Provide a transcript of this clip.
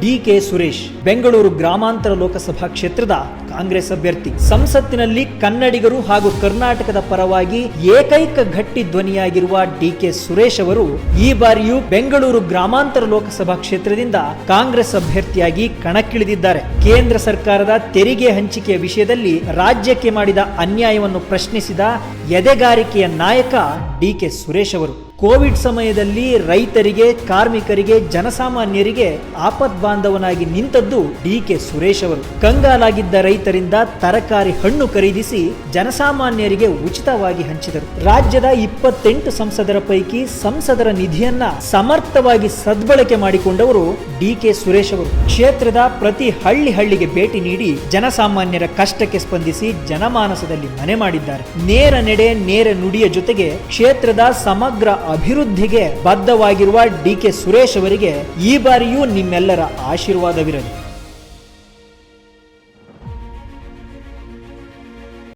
DK Suresh Bengaluru ಗ್ರಾಮಾಂತರ ಲೋಕಸಭಾ ಕ್ಷೇತ್ರದ ಕಾಂಗ್ರೆಸ್ ಅಭ್ಯರ್ಥಿ. ಸಂಸತ್ತಿನಲ್ಲಿ ಕನ್ನಡಿಗರು ಹಾಗೂ ಕರ್ನಾಟಕದ ಪರವಾಗಿ ಏಕೈಕ ಗಟ್ಟಿ ಧ್ವನಿಯಾಗಿರುವ ಡಿಕೆ ಸುರೇಶ್ ಅವರು ಈ ಬಾರಿಯೂ ಬೆಂಗಳೂರು ಗ್ರಾಮಾಂತರ ಲೋಕಸಭಾ ಕ್ಷೇತ್ರದಿಂದ ಕಾಂಗ್ರೆಸ್ ಅಭ್ಯರ್ಥಿಯಾಗಿ ಕಣಕ್ಕಿಳಿದಿದ್ದಾರೆ. ಕೇಂದ್ರ ಸರ್ಕಾರದ ತೆರಿಗೆ ಹಂಚಿಕೆಯ ವಿಷಯದಲ್ಲಿ ರಾಜ್ಯಕ್ಕೆ ಮಾಡಿದ ಅನ್ಯಾಯವನ್ನು ಪ್ರಶ್ನಿಸಿದ ಎದೆಗಾರಿಕೆಯ ನಾಯಕ ಡಿಕೆ ಸುರೇಶ್ ಅವರು. ಕೋವಿಡ್ ಸಮಯದಲ್ಲಿ ರೈತರಿಗೆ, ಕಾರ್ಮಿಕರಿಗೆ, ಜನಸಾಮಾನ್ಯರಿಗೆ ಆಪತ್ ಬಾಂಧವನಾಗಿ ನಿಂತದ್ದು ಡಿಕೆ ಸುರೇಶ್ ಅವರು. ಕಂಗಾಲಾಗಿದ್ದ ರೈತರಿಂದ ತರಕಾರಿ, ಹಣ್ಣು ಖರೀದಿಸಿ ಜನಸಾಮಾನ್ಯರಿಗೆ ಉಚಿತವಾಗಿ ಹಂಚಿದರು. ರಾಜ್ಯದ 28 ಸಂಸದರ ಪೈಕಿ ಸಂಸದರ ನಿಧಿಯನ್ನ ಸಮರ್ಥವಾಗಿ ಸದ್ಬಳಕೆ ಮಾಡಿಕೊಂಡವರು ಡಿಕೆ ಸುರೇಶ್ ಅವರು. ಕ್ಷೇತ್ರದ ಪ್ರತಿ ಹಳ್ಳಿಗೆ ಭೇಟಿ ನೀಡಿ ಜನಸಾಮಾನ್ಯರ ಕಷ್ಟಕ್ಕೆ ಸ್ಪಂದಿಸಿ ಜನಮಾನಸದಲ್ಲಿ ಮನೆ ಮಾಡಿದ್ದಾರೆ. ನೇರ ನಡೆ, ನೇರ ನುಡಿಯ ಜೊತೆಗೆ ಕ್ಷೇತ್ರದ ಸಮಗ್ರ ಅಭಿವೃದ್ಧಿಗೆ ಬದ್ಧವಾಗಿರುವ ಡಿಕೆ ಸುರೇಶ್ ಅವರಿಗೆ ಈ ಬಾರಿಯೂ ನಿಮ್ಮೆಲ್ಲರ ಆಶೀರ್ವಾದವಿರಲಿ.